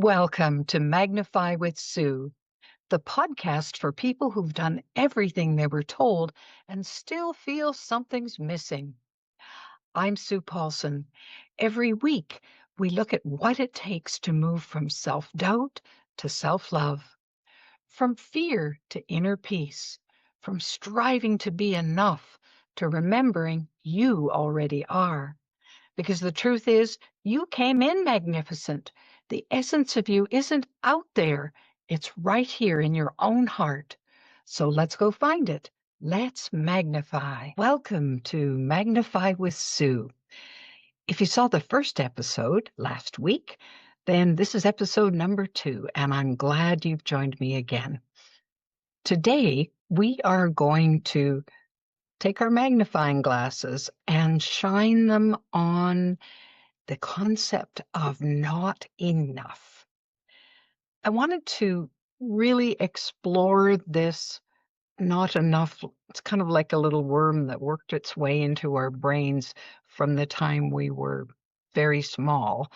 Welcome to Magnify with Sue, the podcast for people who've done everything they were told and still feel something's missing. I'm Sue Paulson. Every week, we look at what it takes to move from self doubt to self love, from fear to inner peace, from striving to be enough to remembering you already are. Because the truth is, you came in magnificent. The essence of you isn't out there, it's right here in your own heart. So let's go find it. Let's magnify. Welcome to Magnify with Sue. If you saw the first episode last week, then this is episode number 2, and I'm glad you've joined me again. Today, we are going to take our magnifying glasses and shine them on the concept of not enough. I wanted to really explore this not enough. It's kind of like a little worm that worked its way into our brains from the time we were very small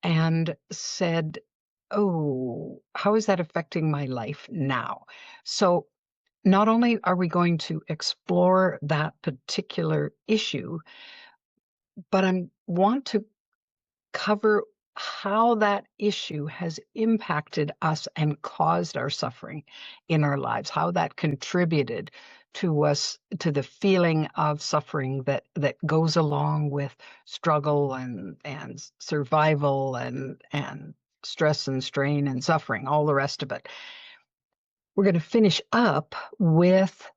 and said, oh, how is that affecting my life now? So not only are we going to explore that particular issue, but I want to cover how that issue has impacted us and caused our suffering in our lives, how that contributed to us, to the feeling of suffering that goes along with struggle and survival and stress and strain and suffering, all the rest of it. We're going to finish up with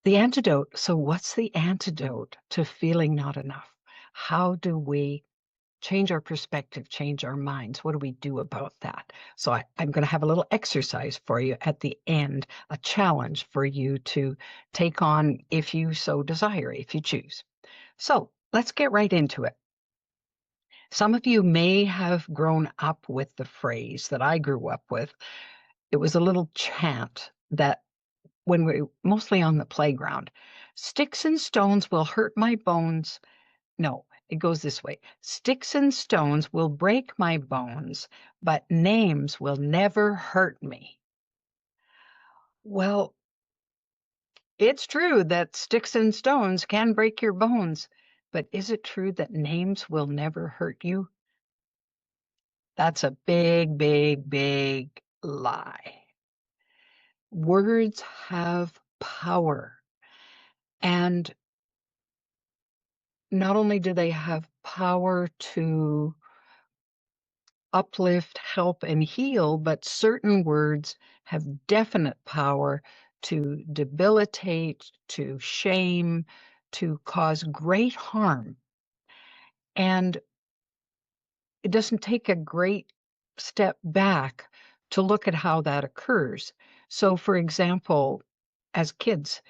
the antidote. So what's the antidote to feeling not enough? How do we change our perspective, change our minds? What do we do about that? So I'm going to have a little exercise for you at the end, a challenge for you to take on if you so desire, if you choose. So let's get right into it. Some of you may have grown up with the phrase that I grew up with. It was a little chant that when we mostly on the playground, sticks and stones will hurt my bones. No, it goes this way. Sticks and stones will break my bones, but names will never hurt me. Well, it's true that sticks and stones can break your bones, but is it true that names will never hurt you? That's a big, big, big lie. Words have power. And not only do they have power to uplift, help, and heal, but certain words have definite power to debilitate, to shame, to cause great harm. And it doesn't take a great step back to look at how that occurs. So, for example, as kids,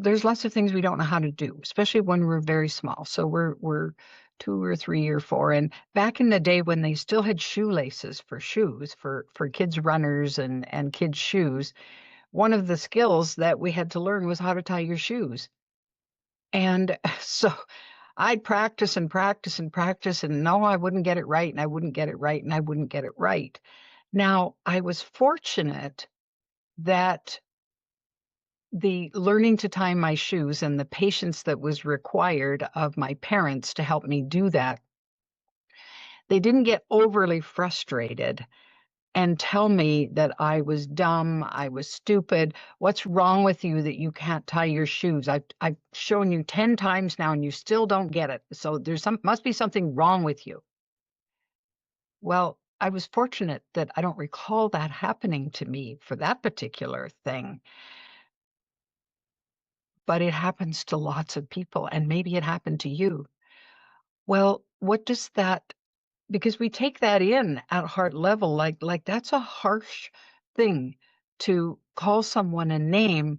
there's lots of things we don't know how to do, especially when we're very small. So we're 2 or 3 or 4. And back in the day when they still had shoelaces for shoes, for kids' runners and kids' shoes, one of the skills that we had to learn was how to tie your shoes. And so I'd practice and practice and practice, and no, I wouldn't get it right, and I wouldn't get it right, and I wouldn't get it right. Now, I was fortunate that the learning to tie my shoes and the patience that was required of my parents to help me do that, they didn't get overly frustrated and tell me that I was dumb, I was stupid. What's wrong with you that you can't tie your shoes? I've shown you 10 times now and you still don't get it. So must be something wrong with you. Well, I was fortunate that I don't recall that happening to me for that particular thing. But it happens to lots of people, and maybe it happened to you. Well, what does that, because we take that in at heart level, like that's a harsh thing to call someone a name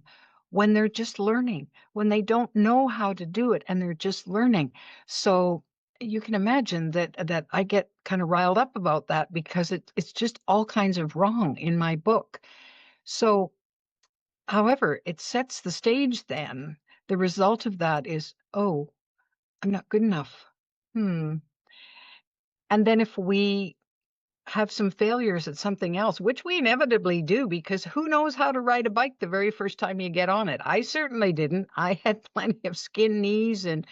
when they're just learning, when they don't know how to do it and they're just learning. So you can imagine that I get kind of riled up about that because it's just all kinds of wrong in my book. So however, it sets the stage then. The result of that is, oh, I'm not good enough. And then if we have some failures at something else, which we inevitably do because who knows how to ride a bike the very first time you get on it? I certainly didn't. I had plenty of skin knees and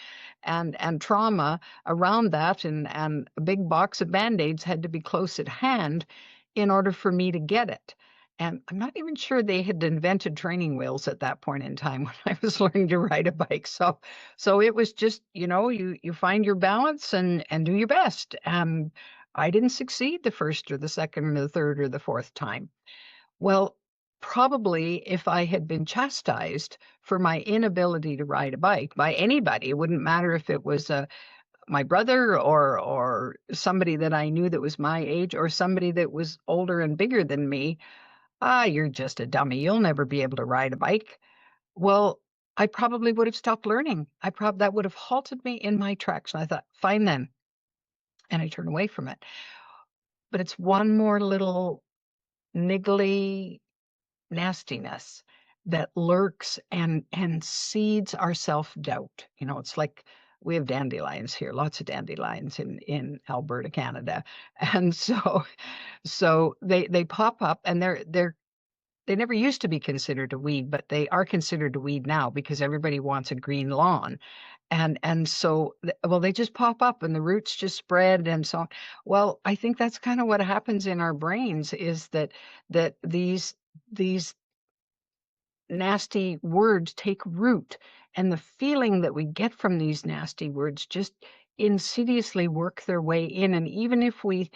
trauma around that, and a big box of Band-Aids had to be close at hand in order for me to get it. And I'm not even sure they had invented training wheels at that point in time when I was learning to ride a bike. So it was just, you find your balance and do your best. I didn't succeed the first or the second or the third or the fourth time. Well, probably if I had been chastised for my inability to ride a bike by anybody, it wouldn't matter if it was my brother or somebody that I knew that was my age or somebody that was older and bigger than me. Ah, you're just a dummy. You'll never be able to ride a bike. Well, I probably would have stopped learning. That would have halted me in my tracks. And I thought, fine then. And I turned away from it. But it's one more little niggly nastiness that lurks and seeds our self-doubt. It's like we have dandelions here, lots of dandelions in Alberta, Canada. And so they pop up and they never used to be considered a weed, but they are considered a weed now because everybody wants a green lawn. And so, well, they just pop up and the roots just spread and so on. Well, I think that's kind of what happens in our brains is that these nasty words take root, and the feeling that we get from these nasty words just insidiously work their way in. And even if we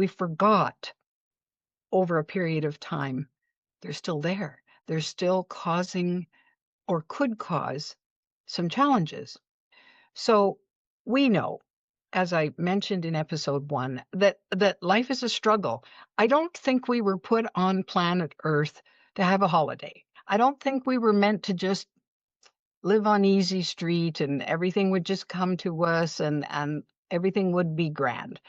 forgot over a period of time, they're still there. They're still causing or could cause some challenges. So we know, as I mentioned in episode 1, that life is a struggle. I don't think we were put on planet Earth to have a holiday. I don't think we were meant to just live on easy street and everything would just come to us and everything would be grand.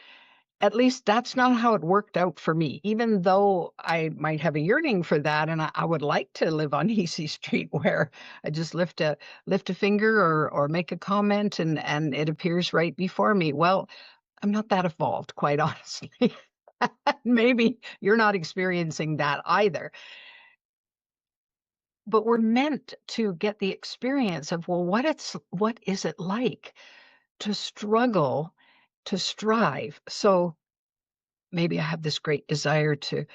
At least that's not how it worked out for me, even though I might have a yearning for that. And I would like to live on easy street where I just lift a finger or make a comment and it appears right before me. Well, I'm not that evolved, quite honestly. Maybe you're not experiencing that either. But we're meant to get the experience of, well, what is it like to struggle, to strive? So maybe I have this great desire to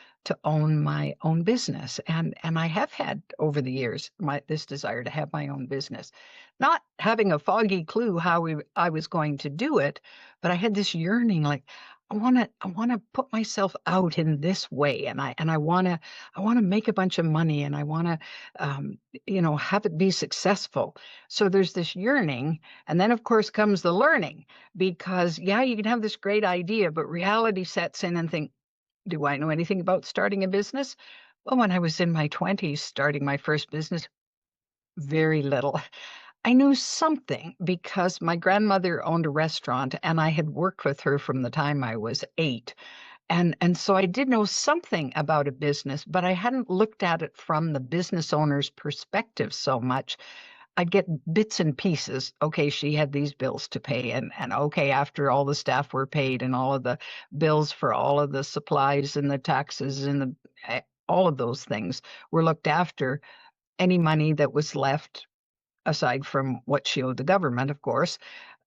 own my own business, and I have had over the years this desire to have my own business, not having a foggy clue how I was going to do it, but I had this yearning, like I want to put myself out in this way, and I want to make a bunch of money, and I want to have it be successful. So there's this yearning, and then of course comes the learning. Because, yeah, you can have this great idea, but reality sets in and think, do I know anything about starting a business? Well, when I was in my 20s, starting my first business, very little. I knew something because my grandmother owned a restaurant and I had worked with her from the time I was 8. And so I did know something about a business, but I hadn't looked at it from the business owner's perspective so much. I'd get bits and pieces. Okay, she had these bills to pay, and okay, after all the staff were paid and all of the bills for all of the supplies and the taxes and all of those things were looked after. Any money that was left, aside from what she owed the government, of course,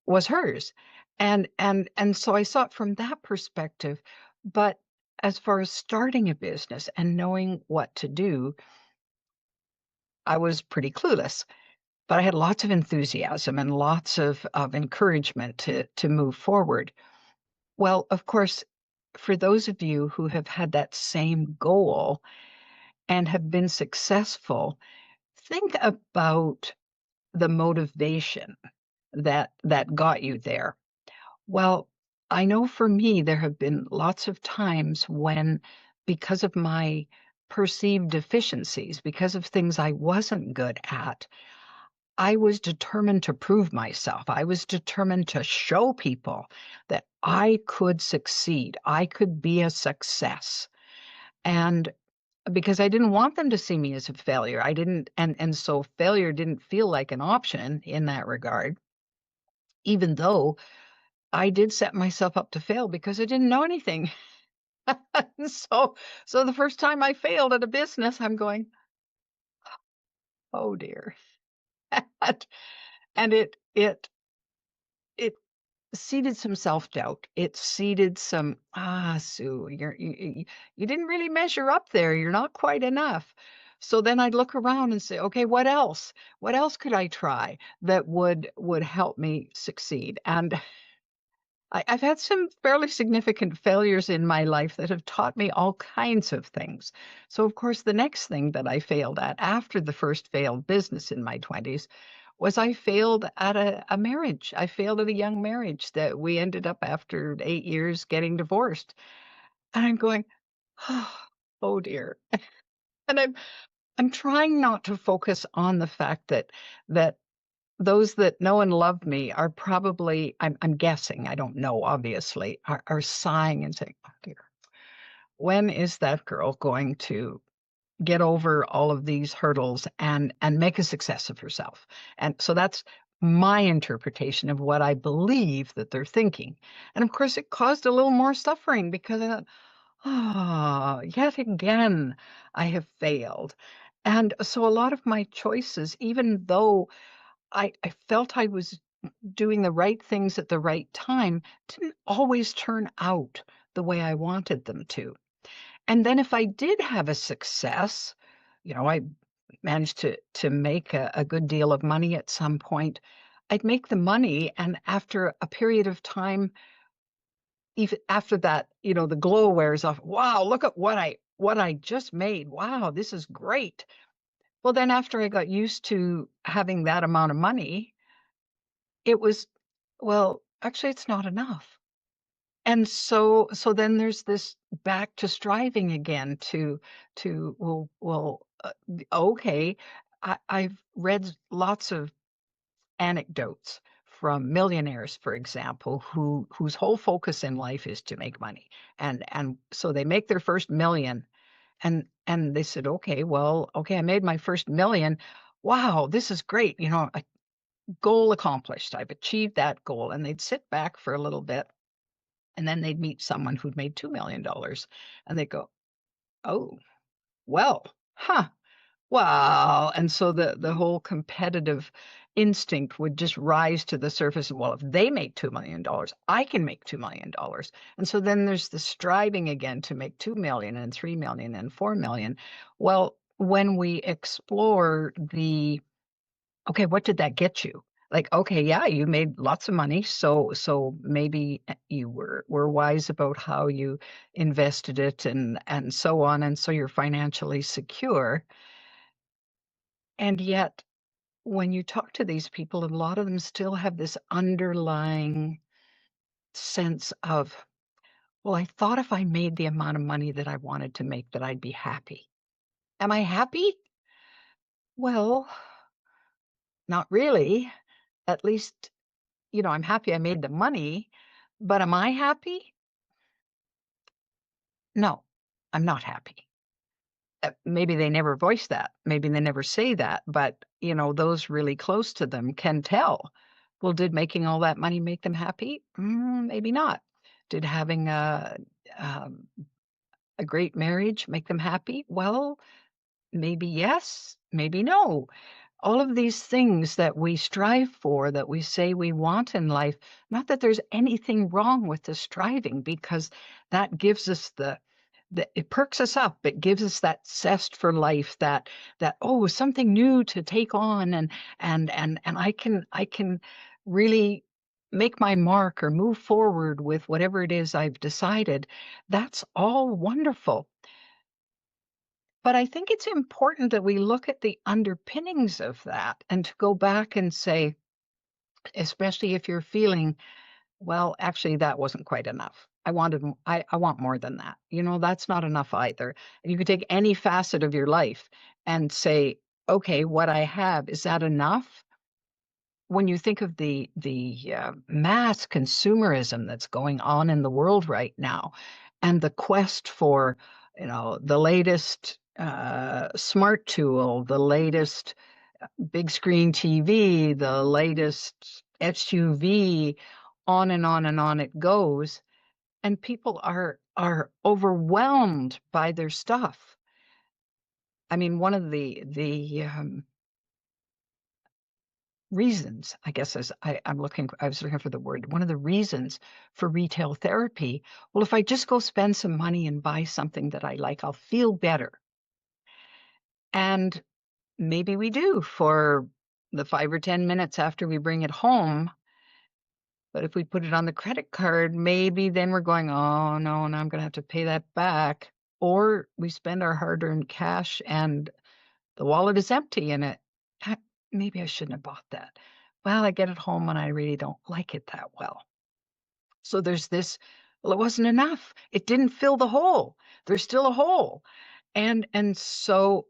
was hers. And so I saw it from that perspective. But as far as starting a business and knowing what to do, I was pretty clueless. But I had lots of enthusiasm and lots of encouragement to move forward. Well, of course, for those of you who have had that same goal and have been successful, think about the motivation that got you there. Well, I know for me, there have been lots of times when, because of my perceived deficiencies, because of things I wasn't good at, I was determined to prove myself. I was determined to show people that I could succeed. I could be a success. And because I didn't want them to see me as a failure, I didn't, and so failure didn't feel like an option in that regard, even though I did set myself up to fail because I didn't know anything. So so the first time I failed at a business, I'm going, "Oh, dear." And it seeded some self-doubt. It seeded some, Sue, you didn't really measure up there. You're not quite enough." So then I'd look around and say, "Okay, what else? What else could I try that would help me succeed?" And I've had some fairly significant failures in my life that have taught me all kinds of things. So, of course, the next thing that I failed at after the first failed business in my 20s was I failed at a marriage. I failed at a young marriage that we ended up after 8 years getting divorced. And I'm going, oh dear. And I'm trying not to focus on the fact that those that know and love me are probably, I'm guessing, I don't know, obviously, are sighing and saying, "Oh, dear, when is that girl going to get over all of these hurdles and make a success of herself?" And so that's my interpretation of what I believe that they're thinking. And of course, it caused a little more suffering because I thought, yet again, I have failed. And so a lot of my choices, even though I felt I was doing the right things at the right time, didn't always turn out the way I wanted them to. And then if I did have a success, I managed to make a good deal of money at some point. I'd make the money, and after a period of time, even after that, the glow wears off. Wow, look at what I just made. Wow, this is great. Well, then after I got used to having that amount of money, it was, well, actually, it's not enough. And so then there's this back to striving again okay, I've read lots of anecdotes from millionaires, for example, whose whole focus in life is to make money. And so they make their first million and they said, "Okay, well, okay, I made my first million. Wow, this is great. A goal accomplished. I've achieved that goal." And they'd sit back for a little bit and then they'd meet someone who'd made $2 million and they go, "Oh, well, huh, well," and so the whole competitive instinct would just rise to the surface. Well, if they make $2 million, I can make $2 million. And so then there's the striving again to make 2 million and 3 million and 4 million. Well, when we explore okay, what did that get you? Like, okay, yeah, you made lots of money, so maybe you were wise about how you invested it and so on, and so you're financially secure. And yet, when you talk to these people, a lot of them still have this underlying sense of, well, I thought if I made the amount of money that I wanted to make, that I'd be happy. Am I happy? Well, not really. At least, I'm happy I made the money, but am I happy? No, I'm not happy. Maybe they never voice that. Maybe they never say that, but those really close to them can tell. Well, did making all that money make them happy? Maybe not. Did having um, a great marriage make them happy? Well, maybe yes, maybe no. All of these things that we strive for, that we say we want in life, not that there's anything wrong with the striving, because that gives us it perks us up. It gives us that zest for life, that oh, something new to take on, and I can really make my mark or move forward with whatever it is I've decided. That's all wonderful. But I think it's important that we look at the underpinnings of that and to go back and say, especially if you're feeling, well, actually, that wasn't quite enough. I want more than that. That's not enough either. And you could take any facet of your life and say, okay, what I have, is that enough? When you think of the mass consumerism that's going on in the world right now, and the quest for the latest smart tool, the latest big screen TV, the latest SUV, on and on and on it goes, and people are are overwhelmed by their stuff. I mean, one of the reasons, I guess, as I was looking for the word, one of the reasons for retail therapy, well, if I just go spend some money and buy something that I like, I'll feel better. And maybe we do for the 5 or 10 minutes after we bring it home. But if we put it on the credit card, maybe then we're going, oh no, now I'm going to have to pay that back. Or we spend our hard-earned cash and the wallet is empty and "Ah, maybe I shouldn't have bought that. Well, I get it home and I really don't like it that well. So there's this, well, it wasn't enough. It didn't fill the hole. There's still a hole. And so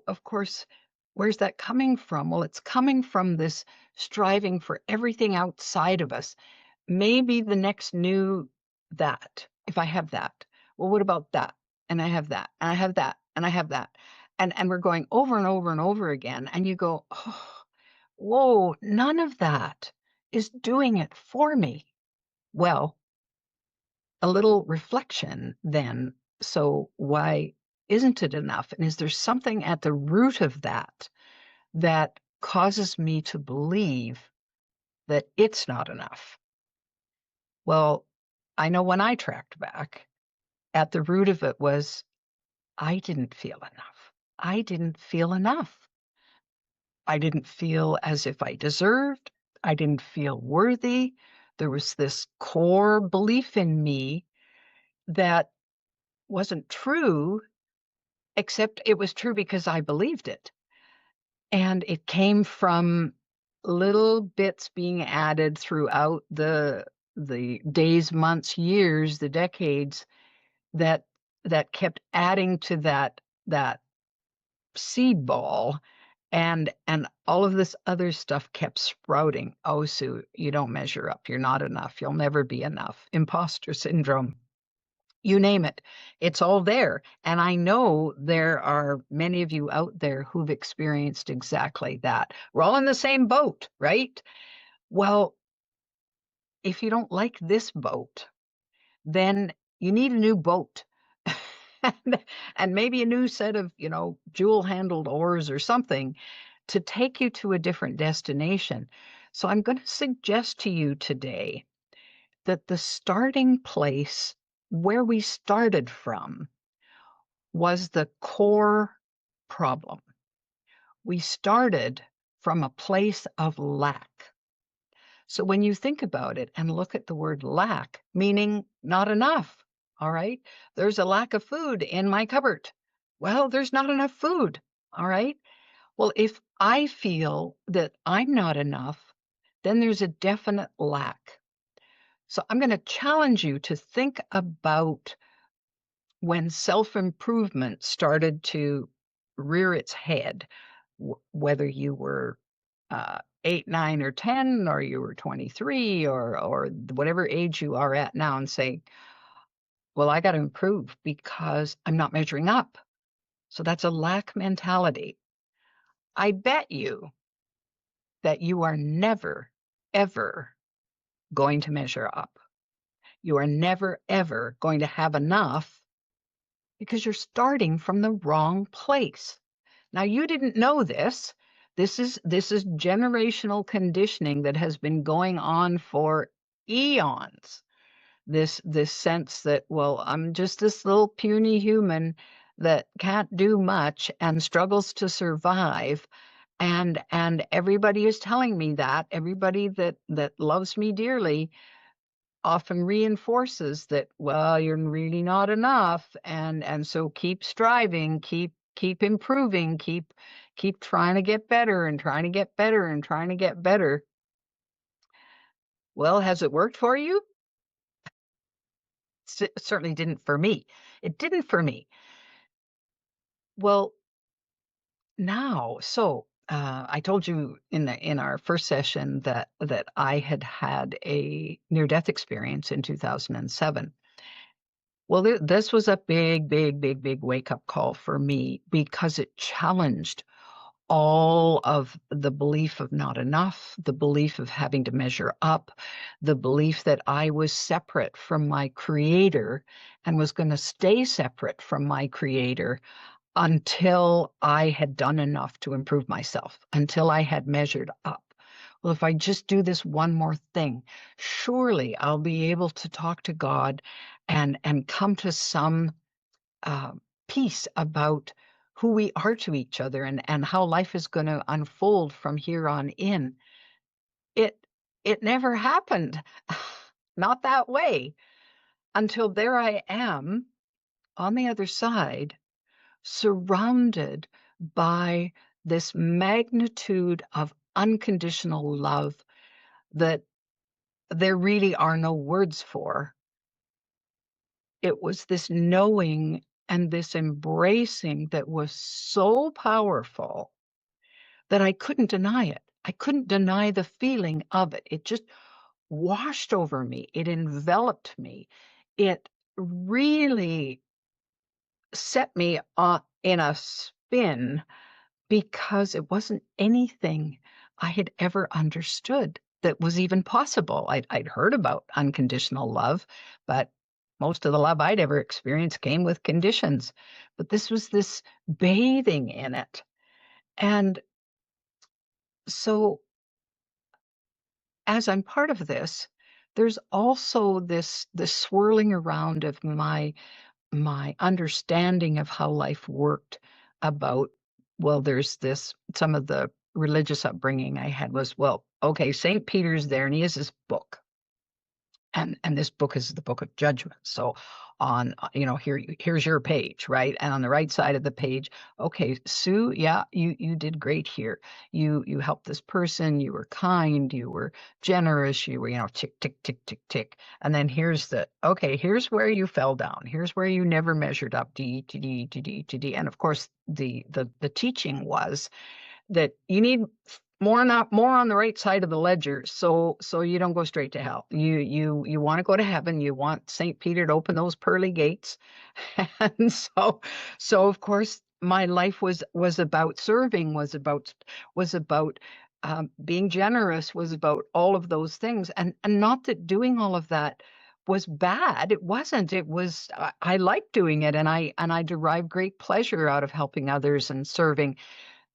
of course, where's that coming from? Well, it's coming from this striving for everything outside of us. Maybe the next new that, if I have that. Well, what about that? And I have that, and I have that, and I have that. And we're going over and over and over again. And you go, oh, whoa, none of that is doing it for me. Well, a little reflection then. So why isn't it enough? And is there something at the root of that that causes me to believe that it's not enough? Well, I know when I tracked back, at the root of it was I didn't feel enough. I didn't feel enough. I didn't feel as if I deserved. I didn't feel worthy. There was this core belief in me that wasn't true, except it was true because I believed it. And it came from little bits being added throughout the days, months, years, the decades that that kept adding to that seed ball, and all of this other stuff kept sprouting. Oh, Sue, you don't measure up. You're not enough. You'll never be enough. Imposter syndrome. You name it. It's all there. And I know there are many of you out there who've experienced exactly that. We're all in the same boat, right? Well, if you don't like this boat, then you need a new boat. And maybe a new set of, jewel-handled oars or something to take you to a different destination. So I'm going to suggest to you today that the starting place where we started from was the core problem. We started from a place of lack. So when you think about it and look at the word lack, meaning not enough, all right? There's a lack of food in my cupboard. Well, there's not enough food, all right? Well, if I feel that I'm not enough, then there's a definite lack. So I'm going to challenge you to think about when self-improvement started to rear its head, whether you were 8, 9, or 10, or you were 23, or whatever age you are at now, and say, well, I got to improve because I'm not measuring up. So that's a lack mentality. I bet you that you are never, ever going to measure up. You are never, ever going to have enough because you're starting from the wrong place. Now, you didn't know this. This is generational conditioning that has been going on for eons. This sense that, well, I'm just this little puny human that can't do much and struggles to survive. And everybody is telling me that. Everybody that loves me dearly often reinforces that, well, you're really not enough, and so keep striving, keep improving, keep trying to get better and trying to get better and trying to get better. Well, has it worked for you? Certainly didn't for me. It didn't for me. Well, now, so I told you in our first session that I had a near-death experience in 2007. Well, this was a big, big, big, big wake-up call for me because it challenged all of the belief of not enough, the belief of having to measure up, the belief that I was separate from my creator and was going to stay separate from my creator until I had done enough to improve myself, until I had measured up. Well, if I just do this one more thing, surely I'll be able to talk to God and come to some uh, peace about who we are to each other and how life is going to unfold from here on in. It it never happened. Not that way until there I am on the other side, surrounded by this magnitude of unconditional love that there really are no words for. It was this knowing and this embracing that was so powerful that I couldn't deny it. I couldn't deny the feeling of it. It just washed over me. It enveloped me. It really set me in a spin because it wasn't anything I had ever understood that was even possible. I'd heard about unconditional love, but most of the love I'd ever experienced came with conditions. But this was this bathing in it. And so as I'm part of this, there's also this swirling around of my understanding of how life worked about, well, there's this, some of the religious upbringing I had was, well, okay, St. Peter's there and he has this book. And this book is the book of judgment. So on, here's your page, right? And on the right side of the page, okay, Sue, yeah, you did great here. You helped this person, you were kind, you were generous, you were, tick, tick, tick, tick, tick. And then here's where you fell down. Here's where you never measured up, D, to D, to D, to D. And of course, the teaching was that you need more on the right side of the ledger so you don't go straight to hell. You want to go to heaven. You want St. Peter to open those pearly gates. And so of course my life was about serving, was about being generous, was about all of those things. And not that doing all of that was bad. It wasn't. It was, I liked doing it, and I derive great pleasure out of helping others and serving.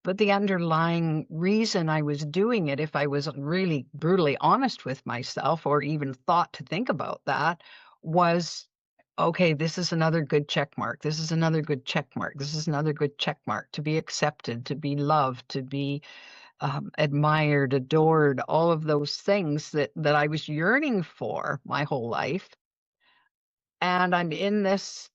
But the underlying reason I was doing it, if I was really brutally honest with myself or even thought to think about that, was, okay, this is another good check mark. This is another good check mark. This is another good check mark to be accepted, to be loved, to be admired, adored, all of those things that I was yearning for my whole life. And I'm in this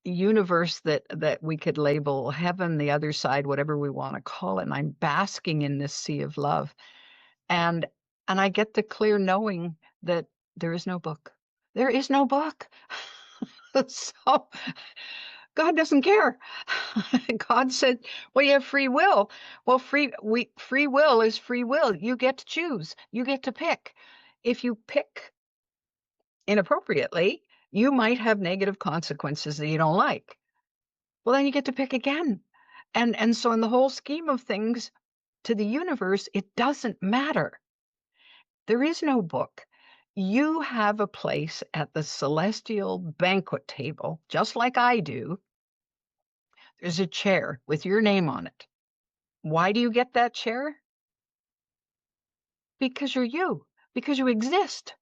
universe that we could label heaven, the other side, whatever we want to call it. And I'm basking in this sea of love. And I get the clear knowing that there is no book. There is no book. So God doesn't care. God said, well, you have free will. Well, free will is free will. You get to choose. You get to pick. If you pick inappropriately, you might have negative consequences that you don't like. Well, then you get to pick again. And so in the whole scheme of things, to the universe, it doesn't matter. There is no book. You have a place at the celestial banquet table, just like I do. There's a chair with your name on it. Why do you get that chair? Because you're you, because you exist.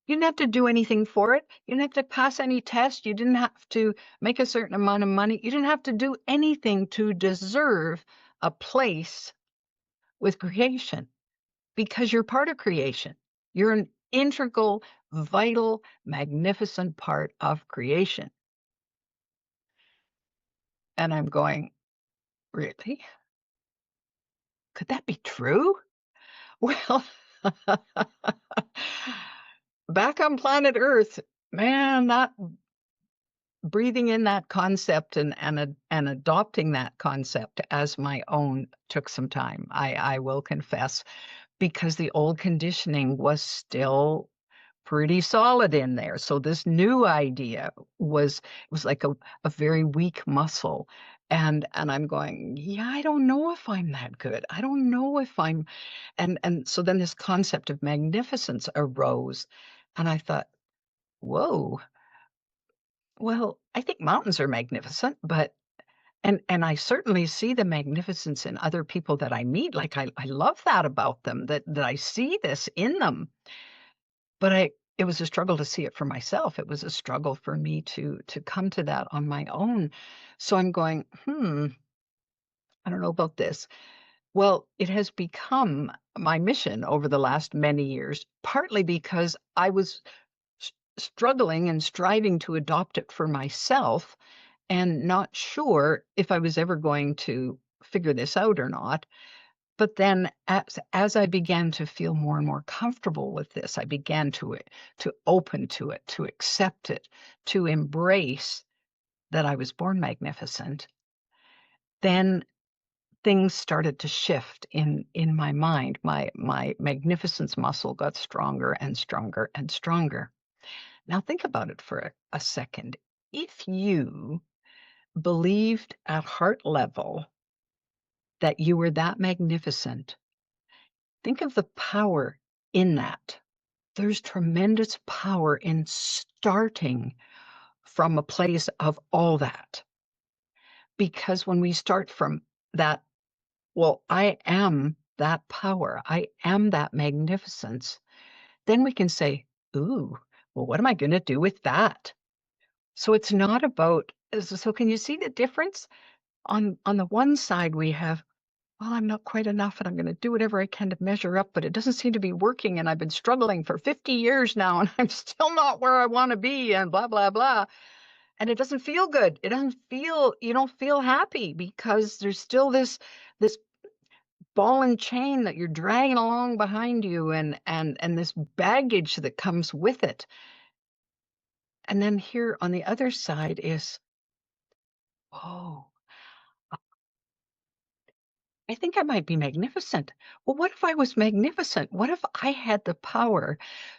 You didn't have to do anything for it. You didn't have to pass any test. You didn't have to make a certain amount of money. You didn't have to do anything to deserve a place with creation because you're part of creation. You're an integral, vital, magnificent part of creation. And I'm going, really? Could that be true? Well, back on planet Earth, man, that breathing in that concept and adopting that concept as my own took some time. I will confess, because the old conditioning was still pretty solid in there. So this new idea was like a very weak muscle. And I'm going, yeah, I don't know if I'm that good. I don't know if I'm and so then this concept of magnificence arose. And I thought, whoa, well, I think mountains are magnificent, but and I certainly see the magnificence in other people that I meet. Like I love that about them, that I see this in them. But it was a struggle to see it for myself. It was a struggle for me to come to that on my own. So I'm going, I don't know about this. Well, it has become my mission over the last many years, partly because I was struggling and striving to adopt it for myself and not sure if I was ever going to figure this out or not. But then as I began to feel more and more comfortable with this, I began to open to it, to accept it, to embrace that I was born magnificent. Then things started to shift in my mind. My magnificence muscle got stronger and stronger and stronger. Now think about it for a second. If you believed at heart level that you were that magnificent, think of the power in that. There's tremendous power in starting from a place of all that. Because when we start from that, well, I am that power, I am that magnificence, then we can say, ooh, well, what am I going to do with that? So it's not about, so can you see the difference? On the one side, we have, well, I'm not quite enough and I'm going to do whatever I can to measure up, but it doesn't seem to be working. And I've been struggling for 50 years now and I'm still not where I want to be and blah, blah, blah. And it doesn't feel good. It doesn't feel, you don't feel happy because there's still this ball and chain that you're dragging along behind you and this baggage that comes with it. And then here on the other side is, oh, I think I might be magnificent. Well, what if I was magnificent? What if I had the power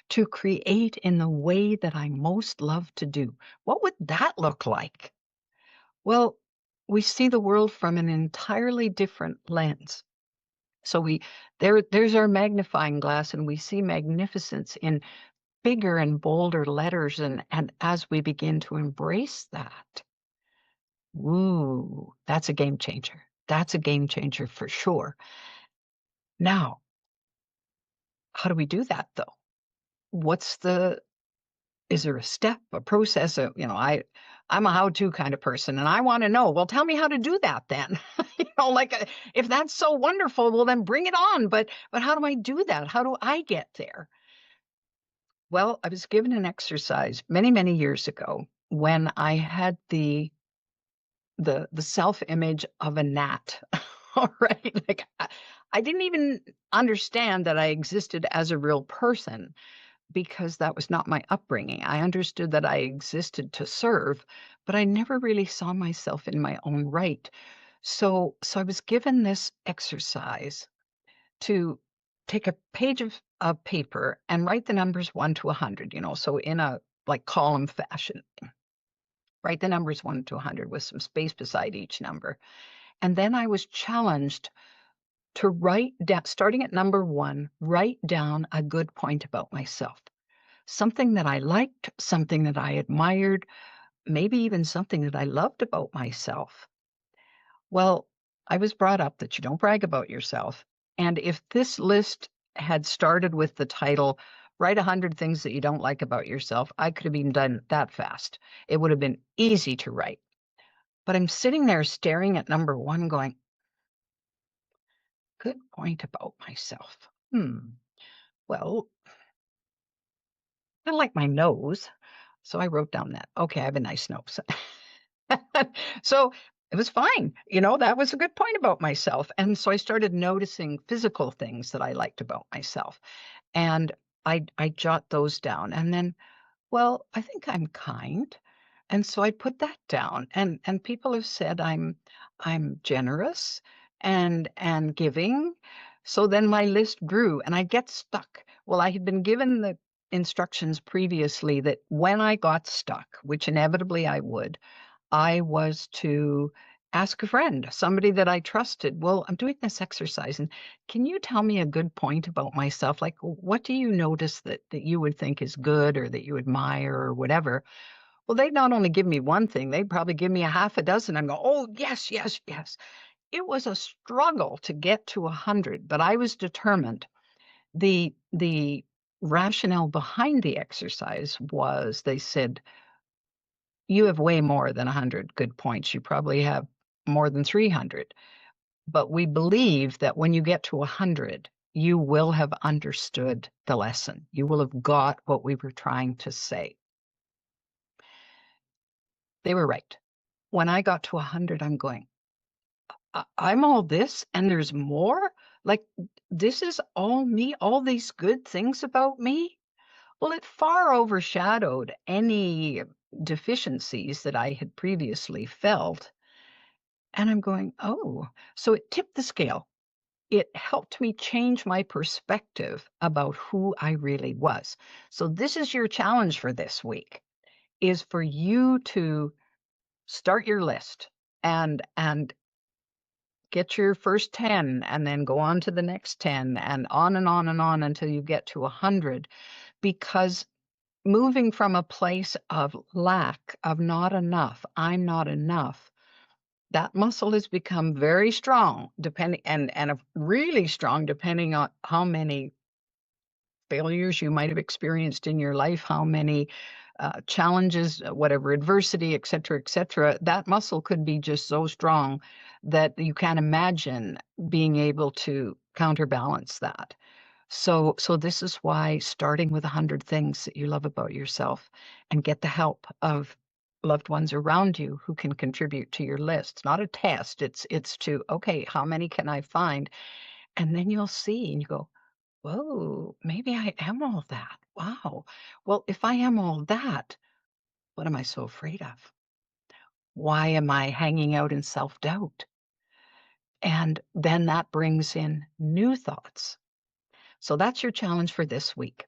to create in the way that I most love to do? What would that look like? Well, we see the world from an entirely different lens. So there's our magnifying glass and we see magnificence in bigger and bolder letters and as we begin to embrace that, ooh, that's a game changer. That's a game changer for sure. Now, how do we do that though? What's the is there a step, a process? I'm a how-to kind of person, and I want to know. Well, tell me how to do that then. If that's so wonderful, well, then bring it on. But how do I do that? How do I get there? Well, I was given an exercise many, many years ago when I had the self-image of a gnat. All right, I didn't even understand that I existed as a real person because that was not my upbringing. I understood that I existed to serve, but I never really saw myself in my own right. So I was given this exercise to take a page of paper and write the numbers 1 to 100, so in a like column fashion. Write the numbers 1 to 100 with some space beside each number. And then I was challenged to write down, starting at number 1, write down a good point about myself. Something that I liked, something that I admired, maybe even something that I loved about myself. Well, I was brought up that you don't brag about yourself. And if this list had started with the title, Write 100 Things That You Don't Like About Yourself, I could have been done that fast. It would have been easy to write. But I'm sitting there staring at number 1 going, good point about myself. Well, I like my nose. So I wrote down that. Okay, I have a nice nose. So it was fine. That was a good point about myself. And so I started noticing physical things that I liked about myself. And I jot those down. And then, well, I think I'm kind. And so I put that down. And people have said I'm generous and giving. So then my list grew and I get stuck. Well, I had been given instructions previously that when I got stuck, which inevitably I would, I was to ask a friend, somebody that I trusted. Well, I'm doing this exercise, and can you tell me a good point about myself? Like, what do you notice that you would think is good or that you admire or whatever? Well, they'd not only give me one thing, they'd probably give me a half a dozen. I'm going, oh, yes, yes, yes. It was a struggle to get to 100, but I was determined. The rationale behind the exercise was they said, you have way more than 100 good points. You probably have more than 300. But we believe that when you get to 100, you will have understood the lesson. You will have got what we were trying to say. They were right. When I got to 100, I'm going, I'm all this and there's more? Like, this is all me, all these good things about me? Well, it far overshadowed any deficiencies that I had previously felt. And I'm going, oh, so it tipped the scale. It helped me change my perspective about who I really was. So this is your challenge for this week, is for you to start your list and get your first 10 and then go on to the next 10 and on and on and on until you get to 100, because moving from a place of lack, of not enough, I'm not enough, that muscle has become very strong, depending and really strong depending on how many failures you might have experienced in your life, how many challenges, whatever adversity, et cetera, et cetera. That muscle could be just so strong that you can't imagine being able to counterbalance that. So this is why starting with 100 things that you love about yourself and get the help of loved ones around you who can contribute to your list. It's not a test. It's to, okay, how many can I find? And then you'll see and you go, whoa, maybe I am all that. Wow. Well, if I am all that, what am I so afraid of? Why am I hanging out in self-doubt? And then that brings in new thoughts. So that's your challenge for this week.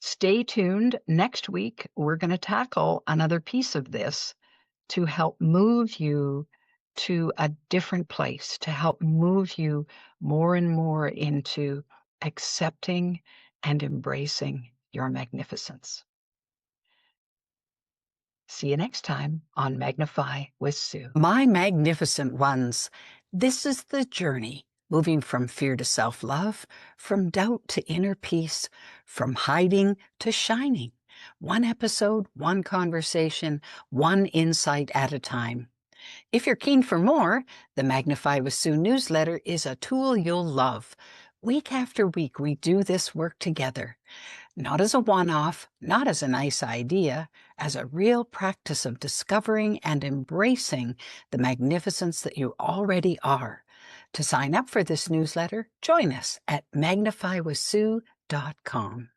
Stay tuned. Next week, we're going to tackle another piece of this to help move you to a different place, to help move you more and more into accepting and embracing your magnificence. See you next time on Magnify with Sue. My magnificent ones, this is the journey, moving from fear to self-love, from doubt to inner peace, from hiding to shining. One episode, one conversation, one insight at a time. If you're keen for more, the Magnify with Sue newsletter is a tool you'll love. Week after week, we do this work together. Not as a one-off, not as a nice idea, as a real practice of discovering and embracing the magnificence that you already are. To sign up for this newsletter, join us at magnifywithsue.com.